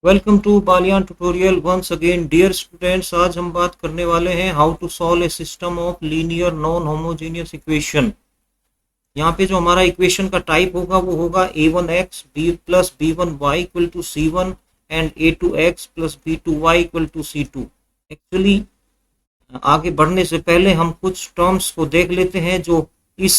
Welcome to Baliyan tutorial once again dear students. आज हम बात करने वाले हैं how to solve a system of linear non homogeneous equation. यहाँ पे जो हमारा इक्वेशन का टाइप होगा वो होगा a1x b plus b1y equal to c1 and a2x plus b2y equal to c2। Actually आगे बढ़ने से पहले हम कुछ टर्म्स को देख लेते हैं जो इस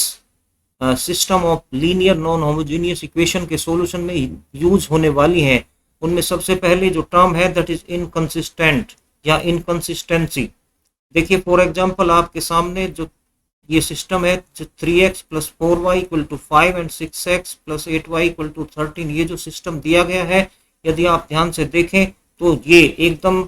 system of linear non homogeneous equation के सॉल्यूशन में यूज होने वाली हैं। उनमें सबसे पहले जो टर्म है दैट इज इनकंसिस्टेंट या इनकंसिस्टेंसी। देखिए फॉर एग्जांपल आपके सामने जो ये सिस्टम है 3x plus 4y equal to 5 and 6x plus 8y equal to 13, ये जो सिस्टम दिया गया है यदि आप ध्यान से देखें तो ये एकदम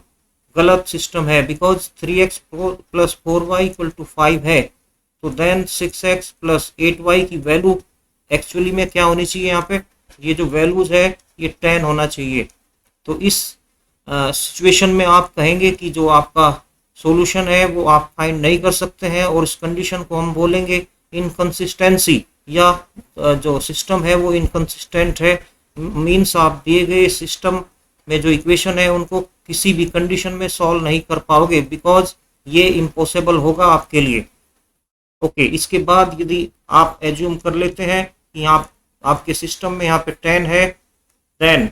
गलत सिस्टम है, because 3x plus 4y equal to 5 है तो देन 6x प्लस 8y की वैल्यू एक्चुअली में क्या होनी चाहिए, यहाँ पे ये जो वैल्यूज है ये 10 होना चाहिए। तो इस सिचुएशन में आप कहेंगे कि जो आपका सॉल्यूशन है वो आप फाइंड नहीं कर सकते हैं और इस कंडीशन को हम बोलेंगे इनकंसिस्टेंसी या जो सिस्टम है वो इनकंसिस्टेंट है। मींस आप दिए गए सिस्टम में जो इक्वेशन है उनको किसी भी कंडीशन में सॉल्व नहीं कर पाओगे, बिकॉज ये इम्पॉसिबल होगा आपके लिए। ओके, इसके बाद यदि आप एज्यूम कर लेते हैं कि यहाँ आपके सिस्टम में यहाँ पे 10 है, देन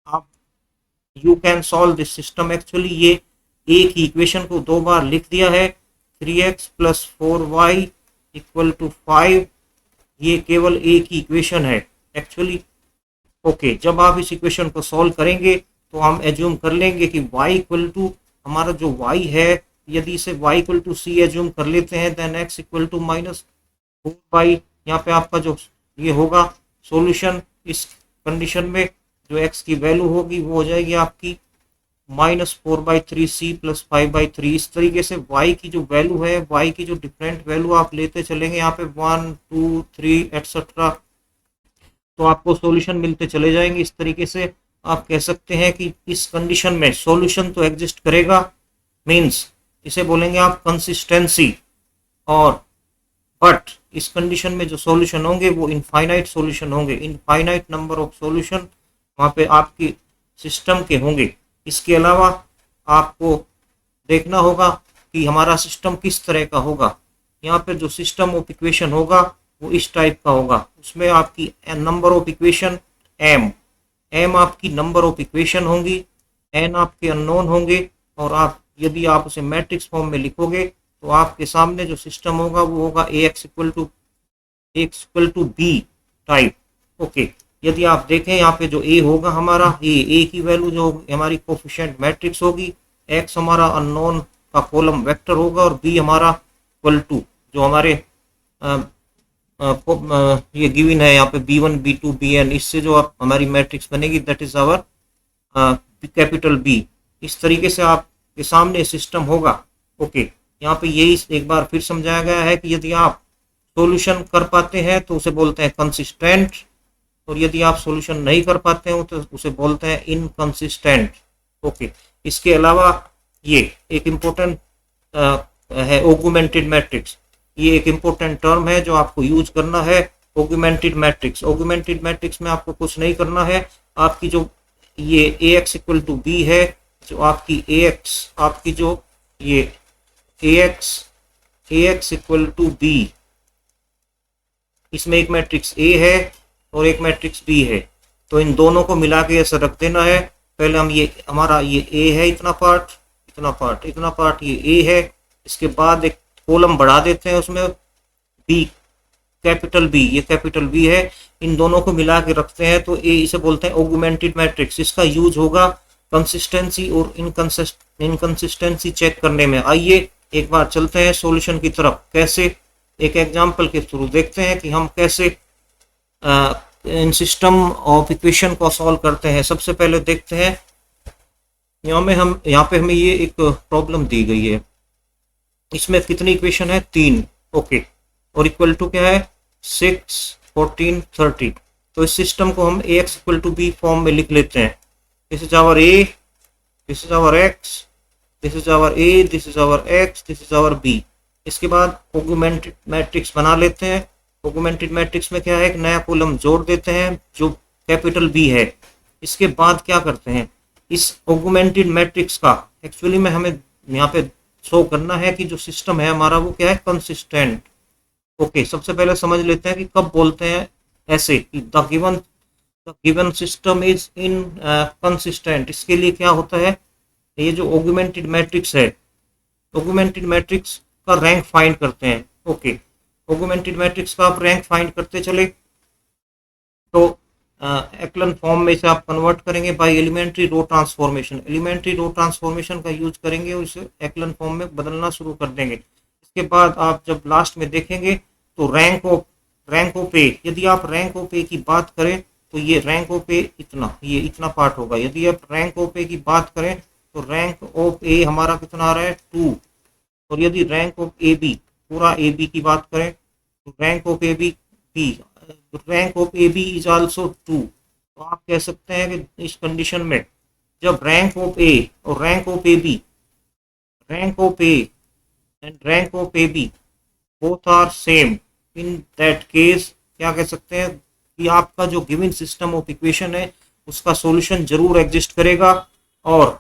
आप you can solve this system. Actually ये एक ही इक्वेशन को दो बार लिख दिया है, 3x plus 4y equal to 5, ये केवल एक ही इक्वेशन है एक्चुअली। ओके, जब आप इस इक्वेशन को सॉल्व करेंगे तो हम एज्यूम कर लेंगे कि y इक्वल टू हमारा जो y है, यदि इसे y equal to c assume कर लेते हैं then x equal to minus 4y। यहाँ पे आपका जो ये होगा सॉल्यूशन इस कंडीशन में जो x की वैल्यू होगी वो हो जाएगी आपकी -4/3c प्लस 5/3। इस तरीके से y की जो वैल्यू है, y की जो डिफरेंट वैल्यू आप लेते चलेंगे यहाँ पे 1 2 3 एटसेट्रा, तो आपको सॉल्यूशन मिलते चले जाएंगे। इस तरीके से आप कह सकते हैं कि इस कंडीशन में सॉल्यूशन तो एग्जिस्ट करेगा, मींस इसे बोलेंगे आप कंसिस्टेंसी, और बट इस कंडीशन में जो सॉल्यूशन होंगे वो इनफाइनाइट सॉल्यूशन होंगे, इनफाइनाइट नंबर ऑफ सॉल्यूशन वहाँ पे आपकी सिस्टम के होंगे। इसके अलावा आपको देखना होगा कि हमारा सिस्टम किस तरह का होगा। यहाँ पे जो सिस्टम ऑफ इक्वेशन होगा वो इस टाइप का होगा, उसमें आपकी नंबर ऑफ इक्वेशन एम आपकी नंबर ऑफ इक्वेशन होंगी, एन आपके अननोन होंगे, और आप यदि आप उसे मैट्रिक्स फॉर्म में लिखोगे तो आपके सामने जो सिस्टम होगा वो होगा ax equal to B type. Okay, यदि आप देखें यहाँ पे जो a होगा हमारा, a की वैल्यू जो हमारी कोफिशिएंट मैट्रिक्स होगी, x हमारा अननोन का कॉलम वेक्टर होगा, और b हमारा इक्वल टू जो हमारे ये गिवन है यहाँ पे b1 b2 bn, इससे जो आप हमारी मैट्रिक्स बनेगी that is our capital B। इस तरीके से आपके सामने सिस्टम होगा। ओके, यहाँ पे यही एक बार फिर समझाया गया है कि यदि आप सॉल्यूशन कर पाते हैं तो उसे बोलते हैं कंसिस्टेंट, और यदि आप सॉल्यूशन नहीं कर पाते हैं तो उसे बोलते हैं इनकंसिस्टेंट। ओके, इसके अलावा ये एक इम्पोर्टेंट है ऑगुमेंटेड मैट्रिक्स। ये एक इम्पोर्टेंट टर्म है जो आपको यूज करना है, ऑगुमेंटेड मैट्रिक्स। ऑगुमेंटेड मैट्रिक्स में आपको कुछ नहीं करना है, आपकी जो ये ax इक्वल टू b है, जो आपकी आपकी जो ये ax इक्वल टू b, इसमें एक मैट्रिक्स A है और एक मैट्रिक्स B है, तो इन दोनों को मिला के ऐसा रख देना है। पहले हम ये हमारा ये A है, इतना पार्ट ये A है, इसके बाद एक कॉलम बढ़ा देते हैं उसमें B, कैपिटल B, ये कैपिटल B है, इन दोनों को मिला के रखते हैं तो इसे बोलते हैं ऑगुमेंटेड मैट्रिक्स। इसका यूज होगा कंसिस्टेंसी और इनकंसिस्टेंसी चेक करने में। आइए एक बार चलते हैं सॉल्यूशन की तरफ, कैसे एक एग्जांपल के थ्रू देखते हैं कि हम कैसे इन सिस्टम ऑफ इक्वेशन को सॉल्व करते हैं। सबसे पहले देखते हैं यहाँ पे हमें ये एक प्रॉब्लम दी गई है, इसमें कितनी इक्वेशन है, 3। ओके, और इक्वल टू क्या है 6 14 30। तो इस सिस्टम को हम ax equal to b form में लिख लेते हैं। This is our a, this is our x, this is our a, this is our x, this is our b। इसके बाद ऑगुमेंटेड मैट्रिक्स बना लेते हैं। ऑगुमेंटेड मैट्रिक्स में क्या है, एक नया कॉलम जोड़ देते हैं जो कैपिटल B है, इसके बाद क्या करते हैं, इस ऑगमेंटेड मैट्रिक्स का एक्चुअली में हमें यहाँ पे शो करना है कि जो सिस्टम है हमारा वो क्या है, कंसिस्टेंट। ओके, सबसे पहले समझ लेते हैं कि कब बोलते हैं ऐसे कि the given system is in consistent. इसके लिए क्या होता है, ये जो ऑगमेंटेड मैट्रिक्स है, ऑगमेंटेड मैट्रिक्स का रैंक फाइंड करते हैं। ओके, ऑगमेंटेड मैट्रिक्स का आप रैंक फाइंड करते चले तो एक्लन फॉर्म में इसे आप कन्वर्ट करेंगे by elementary row transformation. Elementary row transformation का यूज करेंगे और इसे एक्लन फॉर्म में बदलना शुरू कर देंगे। इसके बाद आप जब लास्ट में देखेंगे तो रैंक ऑफ ए, यदि आप रैंक ऑफ ए की बात करें तो ये रैंक ऑफ ए ये इतना पार्ट होगा। यदि आप रैंक ऑफ ए की बात करें तो रैंक ऑफ ए हमारा कितना आ रहा है, 2। और यदि रैंक ऑफ ए बी, पूरा ए बी की बात करें तो rank of A B rank of A B is also 2। तो आप कह सकते हैं कि इस कंडीशन में जब रैंक ऑफ ए और rank of A B, rank of A and rank of A B both are same, in that case क्या कह सकते हैं कि आपका जो गिवन सिस्टम ऑफ इक्वेशन है उसका सॉल्यूशन जरूर एग्जिस्ट करेगा। और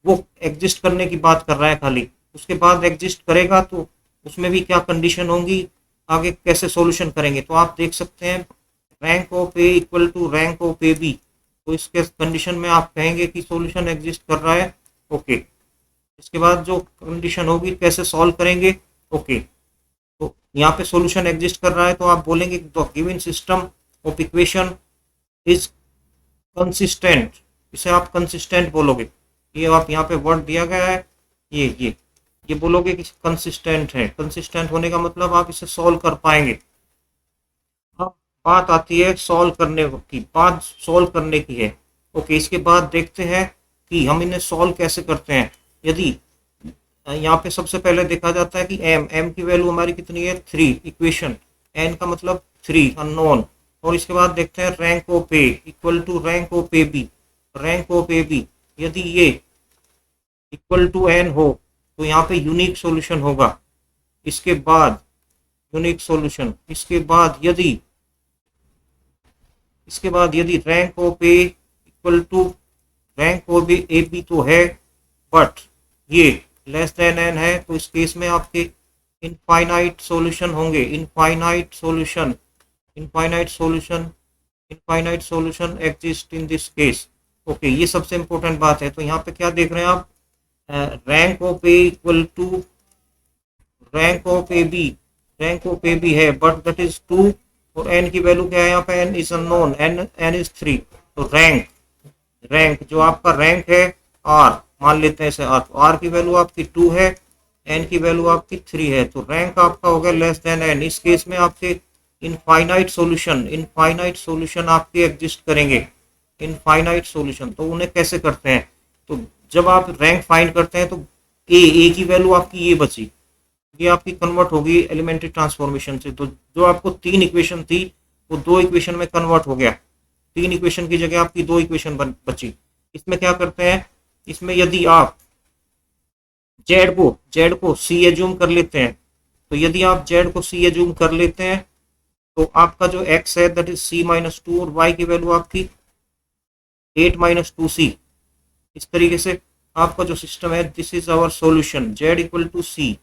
वो एग्जिस्ट करने की बात कर रहा है खाली, उसके बाद एग्जिस्ट करेगा तो उसमें भी क्या कंडीशन होंगी, आगे कैसे सॉल्यूशन करेंगे। तो आप देख सकते हैं rank of A equal to rank of A B, तो इसके कंडीशन में आप कहेंगे कि सॉल्यूशन एग्जिस्ट कर रहा है। ओके, इसके बाद जो कंडीशन होगी कैसे सॉल्व करेंगे। ओके, तो यहाँ पे सॉल्यूशन एग्जिस्ट कर रहा है तो आप बोलेंगे the given system of equation is consistent. इसे आप कंसिस्टेंट बोलोगे, ये आप यहाँ पे वर्ड दिया गया है, ये बोलोगे कि कंसिस्टेंट है। कंसिस्टेंट होने का मतलब आप इसे सॉल्व कर पाएंगे। अब बात आती है सॉल्व करने की है। ओके, इसके बाद देखते हैं कि हम इन्हें सॉल्व कैसे करते हैं। यदि यहाँ पे सबसे पहले देखा जाता है कि एम की वैल्यू हमारी कितनी है, 3, इक्वेशन एन का मतलब 3 अननोन। और इसके बाद देखते हैं rank of A equal to rank of A B, rank of A B यदि ये इक्वल टू एन हो तो यहाँ पे यूनिक सॉल्यूशन होगा। इसके बाद यूनिक सॉल्यूशन, इसके बाद यदि rank of A equal to rank of A B तो है बट ये लेस देन एन है, तो इस केस में आपके इनफाइनाइट सॉल्यूशन होंगे। Infinite solution exist in this case. Okay, ये सबसे इंपॉर्टेंट बात है। तो यहाँ पे क्या देख रहे हैं आप, rank of A equal to rank of A B है बट दैट इज 2 और एन की वैल्यू क्या है, यहाँ पे N is unknown, N is 3। तो रैंक जो आपका रैंक है आर, मान लेते हैं इसे आर, तो आर की वैल्यू आपकी 2 है, एन की वैल्यू आपकी 3 है, तो रैंक आपका हो गया लेस देन एन। इस केस में आपके इनफाइनाइट सॉल्यूशन आपके एग्जिस्ट करेंगे। इनफाइनाइट सॉल्यूशन तो उन्हें कैसे करते हैं, तो जब आप रैंक फाइंड करते हैं तो ए की वैल्यू आपकी ये बची, ये आपकी कन्वर्ट होगी एलिमेंट्री ट्रांसफॉर्मेशन से। तो जो आपको 3 इक्वेशन थी वो 2 इक्वेशन में कन्वर्ट हो गया, 3 इक्वेशन की जगह आपकी 2 इक्वेशन बची। इसमें क्या करते हैं, इसमें यदि आप जेड को सी एज्यूम कर लेते हैं, तो यदि आप जेड को सी एज्यूम कर लेते हैं तो आपका जो एक्स है दैट इज सी माइनस 2 और वाई की वैल्यू आपकी 8 माइनस 2c। इस तरीके से आपका जो सिस्टम है, this is our solution, z equal to C,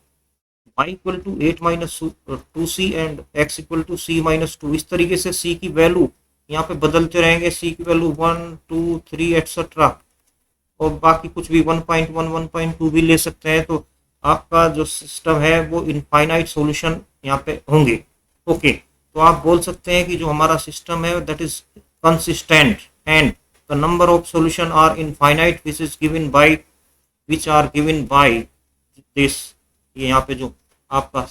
y equal to 8 minus 2c and x equal to C minus 2। इस तरीके से c की वैल्यू यहाँ पे बदलते रहेंगे, c की वैल्यू 1 2 3 एक्सेट्रा, और बाकी कुछ भी 1.1 1.2 भी ले सकते हैं। तो आपका जो सिस्टम है वो इनफाइनाइट सॉल्यूशन यहाँ पे होंगे। ओके, तो आप बोल सकते हैं कि जो हमारा सिस्टम है that is consistent and the number of solution are infinite which are given by this। ये यहाँ पे जो आपका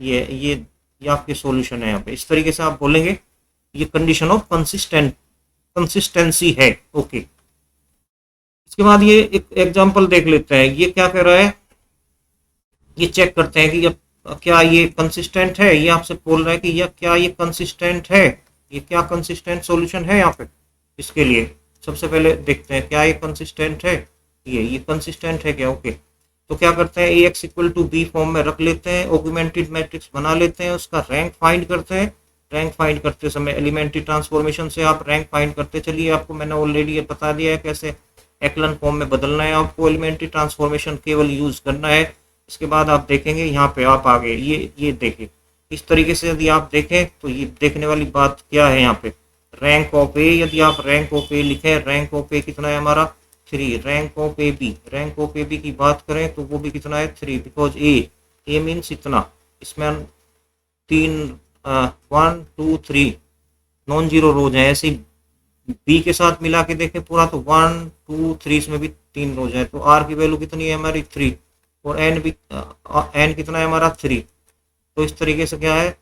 ये आपके सॉल्यूशन है यहाँ पे, इस तरीके से आप बोलेंगे ये कंडीशन ऑफ कंसिस्टेंसी है। ओके, इसके बाद ये एक एग्जांपल देख लेते हैं। ये क्या कह रहा है, ये चेक करते हैं कि क्या ये कंसिस्टेंट है। ये आपसे बोल रहा है कि क्या ये कंसिस्टेंट है, ये क्या कंसिस्टेंट सॉल्यूशन है। यहाँ पे इसके लिए सबसे पहले देखते हैं क्या ये कंसिस्टेंट है, ये कंसिस्टेंट है क्या। ओके, तो क्या करते हैं, A X equal to B form में रख लेते हैं, ऑगमेंटेड मैट्रिक्स बना लेते हैं, उसका रैंक फाइंड करते हैं। रैंक फाइंड करते समय एलिमेंट्री ट्रांसफॉर्मेशन से आप रैंक फाइंड करते चलिए। आपको मैंने ऑलरेडी ये बता दिया है कैसे एक्लन फॉर्म में बदलना है, आपको एलिमेंट्री ट्रांसफॉर्मेशन केवल यूज करना है। इसके बाद आप देखेंगे यहाँ पे आप आगे ये देखें इस तरीके से यदि आप देखें तो ये देखने वाली बात क्या है यहाँ पे रैंक ऑफ ए, यदि आप रैंक ऑफ ए लिखें, रैंक ऑफ ए कितना है हमारा 3, rank of A B, rank of A B की बात करें तो वो भी कितना है 3, बिकॉज ए मीन्स इतना, इसमें 3 1 2 3 नॉन जीरो रोज हैं। ऐसे बी के साथ मिला के देखें पूरा तो 1 2 3 इसमें भी 3 रोज है, तो आर की वैल्यू कितनी है हमारी 3 और एन भी एन कितना है हमारा 3। तो इस तरीके से क्या है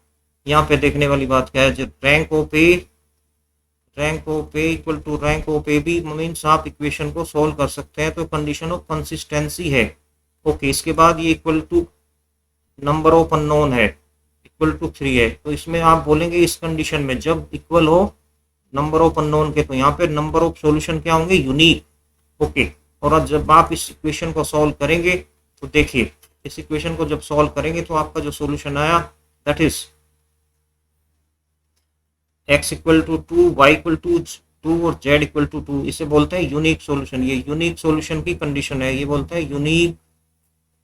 यहाँ पे देखने वाली बात क्या है, जब rank of A equal to rank of A B means आप इक्वेशन को सोल्व कर सकते हैं। तो कंडीशन ऑफ कंसिस्टेंसी है। ओके, इसके बाद ये equal to number of unknown है इक्वल टू 3 है, तो इसमें आप बोलेंगे इस कंडीशन में जब इक्वल हो नंबर ऑफ अननोन के तो यहाँ पे नंबर ऑफ सॉल्यूशन क्या होंगे यूनिक। ओके, और जब आप इस इक्वेशन को सॉल्व करेंगे तो देखिए इस इक्वेशन को जब सॉल्व करेंगे तो आपका जो सॉल्यूशन आया that is x equal to 2, y equal to 2 और z इक्वल टू 2, इसे बोलते हैं यूनिक सॉल्यूशन। ये यूनिक सॉल्यूशन की कंडीशन है, ये बोलते हैं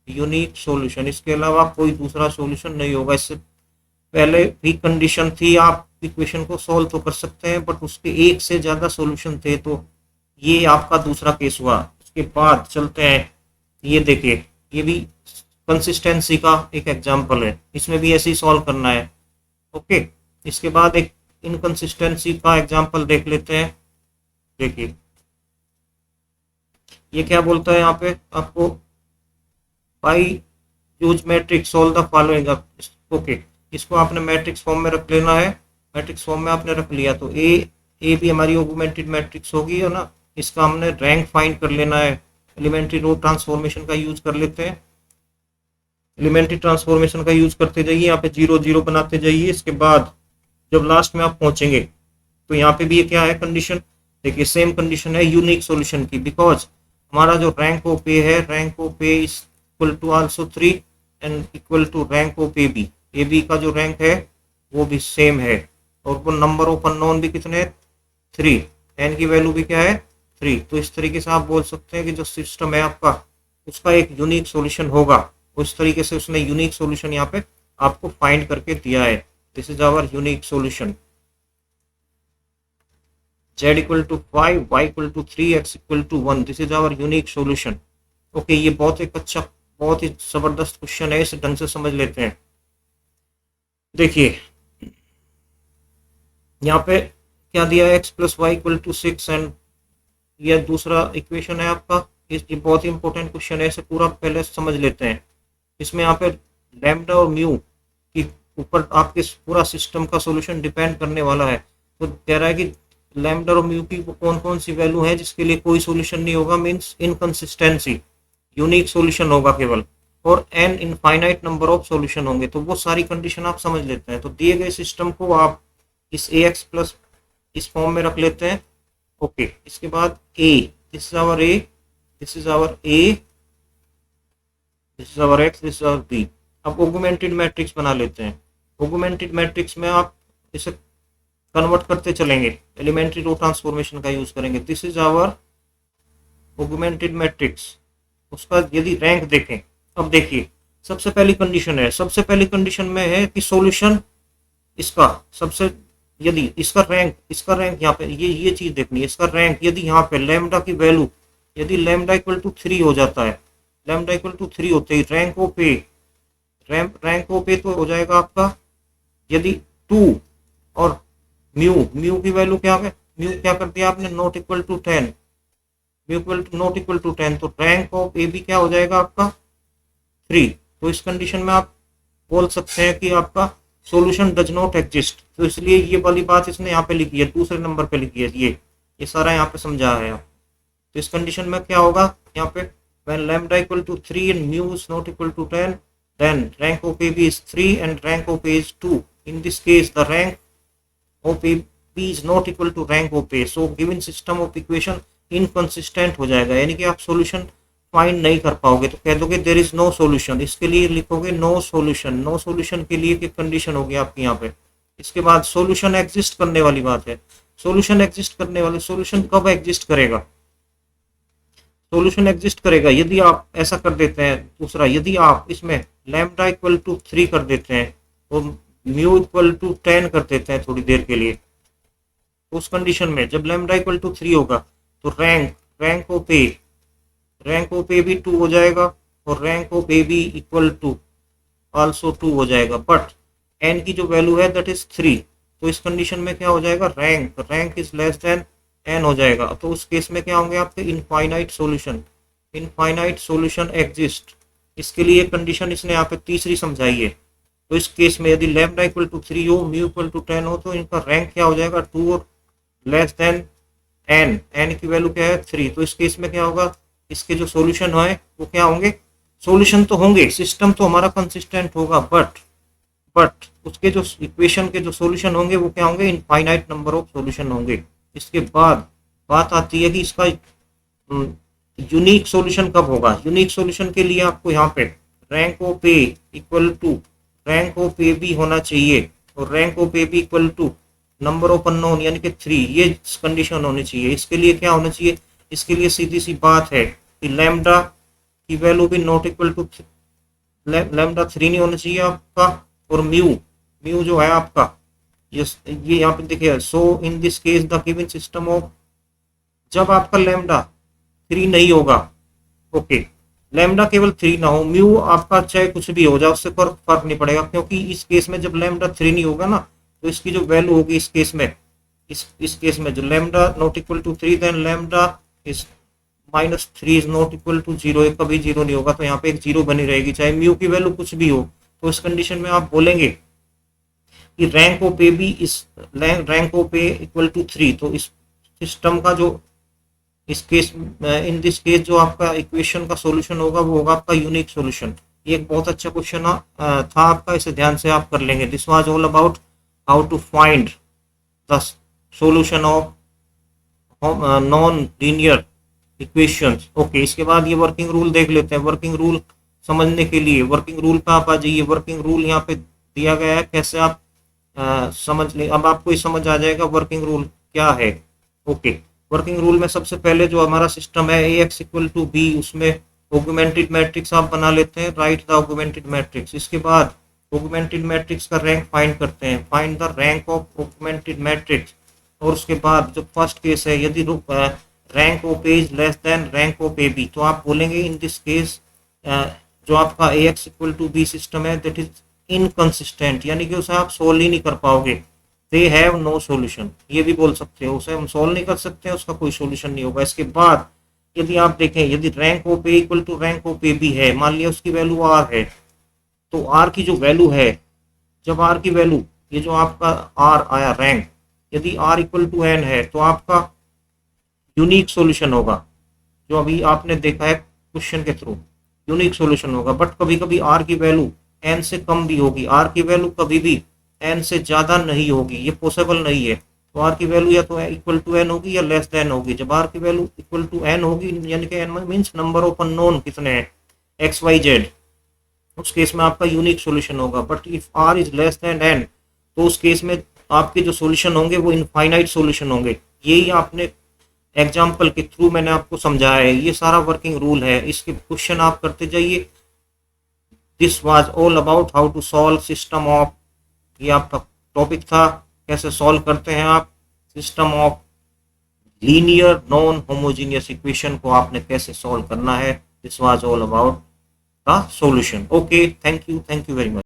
यूनिक सॉल्यूशन। इसके अलावा कोई दूसरा सॉल्यूशन नहीं होगा। इससे पहले भी कंडीशन थी, आप इक्वेशन को सॉल्व तो कर सकते हैं बट उसके एक से ज्यादा सॉल्यूशन थे, तो ये आपका दूसरा केस हुआ। उसके बाद चलते हैं, ये देखिए ये भी कंसिस्टेंसी का एक एग्जांपल है, इसमें भी ऐसे ही सॉल्व करना है। ओके, इसके बाद एक इनकंसिस्टेंसी का एग्जांपल देख लेते हैं। देखिए ये क्या बोलता है यहाँ पे आपको, by use matrix solve the following. Okay, इसको आपने मैट्रिक्स फॉर्म में रख लेना है। मैट्रिक्स फॉर्म में आपने रख लिया तो ए भी हमारी ऑगमेंटेड मैट्रिक्स होगी है ना। इसका हमने रैंक फाइंड कर लेना है, एलिमेंट्री रो ट्रांसफॉर्मेशन का यूज कर लेते हैं। एलिमेंट्री ट्रांसफॉर्मेशन का यूज करते जाइए, यहाँ पे 0 0 बनाते जाइए। इसके बाद जब लास्ट में आप पहुंचेंगे तो यहाँ पे भी ये क्या है कंडीशन, देखिए सेम कंडीशन है यूनिक सॉल्यूशन की, बिकॉज हमारा जो रैंक ऑफ ए है, rank of A is equal to also 3 and equal to rank of A B का जो रैंक है वो भी सेम है, और वो नंबर ऑफ अननोन भी कितने 3, एन की वैल्यू भी क्या है 3। तो इस तरीके से आप बोल सकते हैं कि जो सिस्टम है आपका उसका एक यूनिक सॉल्यूशन होगा। उस तरीके से उसने यूनिक सॉल्यूशन यहाँ पे आपको फाइंड करके दिया है। This is our unique solution. z equal to 5, y equal to 3, x equal to 1, this is our unique solution. Okay, ये बहुत एक अच्छा बहुत ही जबरदस्त क्वेश्चन है, इसे ढंग से समझ लेते हैं। देखिए यहाँ पे क्या दिया है, x plus Y equal to 6 and यह दूसरा इक्वेशन है आपका। ये बहुत ही इंपॉर्टेंट क्वेश्चन है, इसे पूरा पहले समझ लेते हैं। इसमें यहाँ पे लैम्डा और म्यू की ऊपर आपके पूरा सिस्टम का सॉल्यूशन डिपेंड करने वाला है। तो कह रहा है कि लैम्डा और म्यू की कौन कौन सी वैल्यू है जिसके लिए कोई सॉल्यूशन नहीं होगा, मींस इनकंसिस्टेंसी, यूनिक सॉल्यूशन होगा केवल, और an infinite number of solution होंगे। तो वो सारी कंडीशन आप समझ लेते हैं। तो दिए गए सिस्टम को आप इस ax प्लस इस फॉर्म में रख लेते हैं। ओके, इसके बाद a, this is our a, this is our a, this is our x, this is our b। अब ऑगमेंटेड मैट्रिक्स बना लेते हैं। ऑगमेंटेड मैट्रिक्स में आप इसे कन्वर्ट करते चलेंगे, एलिमेंट्री रो ट्रांसफॉर्मेशन का यूज करेंगे। This is our augmented matrix. उसका यदि रैंक देखें, अब देखिए सबसे पहली कंडीशन है, सबसे पहली कंडीशन में है कि सॉल्यूशन इसका सबसे, यदि इसका रैंक यहाँ पे ये चीज देखनी है, इसका रैंक यदि यहाँ पे लैम्डा की वैल्यू यदि लैम्डा इक्वल टू 3 हो जाता है, लैम्डा इक्वल टू 3 होते ही रैंक ऑफ ए तो हो जाएगा आपका, यदि 2 और म्यू की वैल्यू क्या है, म्यू क्या कर दिया आपने not equal to 10, mu equal to not equal to 10, तो रैंक ऑफ ए बी क्या हो जाएगा आपका 3। तो इस कंडीशन में आप बोल सकते हैं कि आपका सॉल्यूशन डज नॉट एग्जिस्ट। तो इसलिए ये वाली बात इसने यहाँ पे लिखी है, दूसरे नंबर पे लिखी है, ये सारा यहाँ पे समझा है आप। तो इस कंडीशन में क्या होगा यहाँ पे, when lambda equal to 3 and mu is not equal to 10, then rank of AB is 3 and rank of A is 2. In this case, the rank of AB is not equal to rank of A. So given system of equation inconsistent हो जाएगा, यानी कि आप solution find नहीं कर पाओगे। तो कह दोगे देयर इज नो सॉल्यूशन, इसके लिए लिखोगे नो सॉल्यूशन। नो सॉल्यूशन के लिए क्या कंडीशन होगी आपकी यहाँ पे, इसके बाद सॉल्यूशन एग्जिस्ट करने वाली बात है। सॉल्यूशन एग्जिस्ट करने वाले, सॉल्यूशन कब एग्जिस्ट करेगा? सॉल्यूशन एग्जिस्ट करेगा यदि आप ऐसा कर देते हैं। दूसरा, यदि आप इसमें लैम्डा इक्वल टू 3 कर देते हैं और म्यू इक्वल टू 10 कर देते हैं थोड़ी देर के लिए, उस कंडीशन में जब लैम्डा इक्वल टू 3 होगा तो रैंक ऑफ ए भी 2 हो जाएगा और रैंक ऑफ ए भी इक्वल टू आल्सो 2 हो जाएगा। बट एन की जो वैल्यू है दैट इज 3, तो इस कंडीशन में क्या हो जाएगा? Rank is less than N हो जाएगा। तो उस केस में क्या होंगे आपके? Infinite solution exist. इसके लिए कंडीशन इसने यहाँ पे तीसरी समझाई है। तो इस केस में यदि लैम्डा इक्वल टू 3 हो, म्यू इक्वल टू 10 हो, तो इनका रैंक क्या हो जाएगा? 2 और लेस देन एन की वैल्यू क्या है? 3। तो इस केस में क्या होगा? इसके जो सॉल्यूशन है वो क्या होंगे? सॉल्यूशन तो होंगे, सिस्टम तो हमारा कंसिस्टेंट होगा, बट उसके जो इक्वेशन के जो सॉल्यूशन होंगे वो क्या होंगे? इनफाइनाइट नंबर ऑफ सॉल्यूशन होंगे। इसके बाद बात आती है कि इसका यूनिक सॉल्यूशन कब होगा। यूनिक सॉल्यूशन के लिए आपको यहाँ पे rank of A equal to rank of A B होना चाहिए और rank of A B equal to number of unknown यानी कि 3, ये कंडीशन होनी चाहिए। इसके लिए क्या होना चाहिए? इसके लिए सीधी सी बात है कि लैम्डा की वैल्यू भी नॉट इक्वल टू लैम्डा 3 नहीं होना चाहिए आपका, और म्यू जो है आपका ये यहाँ पे देखिए। So in this case the given system of, जब आपका लैम्डा 3 नहीं होगा, ओके, लैम्डा केवल 3 ना हो, म्यू आपका चाहे कुछ भी हो जाए उससे फर्क नहीं पड़ेगा, क्योंकि इस केस में जब लैम्डा 3 नहीं होगा ना, तो इसकी जो वैल्यू होगी इस केस में, इस केस में जो lambda not equal to 3, then lambda is -3 is not equal to 0, ये कभी 0 नहीं होगा। तो यहाँ पे एक 0 बनी रहेगी चाहे म्यू की वैल्यू कुछ भी हो। तो इस कंडीशन में आप बोलेंगे कि rank of A B is rank of A equal to 3। तो इस सिस्टम का जो इस केस इन दिस केस जो आपका इक्वेशन का सॉल्यूशन होगा वो होगा आपका यूनिक सॉल्यूशन। ये एक बहुत अच्छा क्वेश्चन था आपका, इसे ध्यान से आप कर लेंगे। This was all about how to find the solution of non linear equations. Okay, इसके बाद ये वर्किंग रूल देख लेते हैं। वर्किंग रूल समझने के लिए वर्किंग रूल पे आप आ जाइए। वर्किंग रूल यहाँ पे दिया गया है, कैसे आप समझ ले। अब आपको ये समझ आ जाएगा वर्किंग रूल क्या है। ओके, वर्किंग रूल में सबसे पहले जो हमारा सिस्टम है ax इक्वल टू बी, उसमें ऑगमेंटेड मैट्रिक्स आप बना लेते हैं, राइट द ऑगमेंटेड मैट्रिक्स। इसके बाद ऑगमेंटेड मैट्रिक्स का रैंक फाइंड करते हैं, find the rank of augmented matrix. और उसके बाद जो फर्स्ट केस है, यदि rank of A is less than rank of A B, तो आप बोलेंगे इन दिस केस जो आपका ax equal to B system है दैट इज इनकंसिस्टेंट, यानी कि उसे आप सोल्व ही नहीं कर पाओगे। दे हैव नो सॉल्यूशन, ये भी बोल सकते हो, उसे हम सोल्व नहीं कर सकते हैं, उसका कोई सॉल्यूशन नहीं होगा। इसके बाद यदि आप देखें, यदि rank of A equal to rank of A B है, मान लिया उसकी वैल्यू आर है, तो आर की जो वैल्यू है, जब आर की वैल्यू, ये जो आपका आर आया रैंक, यदि आर इक्वल टू एन है, तो आपका यूनिक सॉल्यूशन होगा, जो अभी आपने देखा है क्वेश्चन के थ्रू, यूनिक सॉल्यूशन होगा। बट कभी कभी आर की वैल्यू एन से कम भी होगी, आर की वैल्यू कभी भी एन से ज़्यादा नहीं होगी, ये पॉसिबल नहीं है। तो आर की वैल्यू या तो इक्वल टू एन होगी या लेस देन होगी। जब आर की वैल्यू इक्वल टू एन होगी, यानी कि N means number of unknown कितने हैं, एक्स वाई जेड, उस केस में आपका यूनिक सॉल्यूशन होगा। But if R is less than N, तो उस केस में आपके जो सॉल्यूशन होंगे वो इनफाइनाइट सॉल्यूशन होंगे। यही आपने एग्जाम्पल के थ्रू मैंने आपको समझाया है, ये सारा वर्किंग रूल है, इसके क्वेश्चन आप करते जाइए। This was all about how to solve system of, ये आपका टॉपिक था, कैसे सॉल्व करते हैं आप system of linear non homogeneous equation को, आपने कैसे सॉल्व करना है। This was all about the solution. Okay, thank you very much.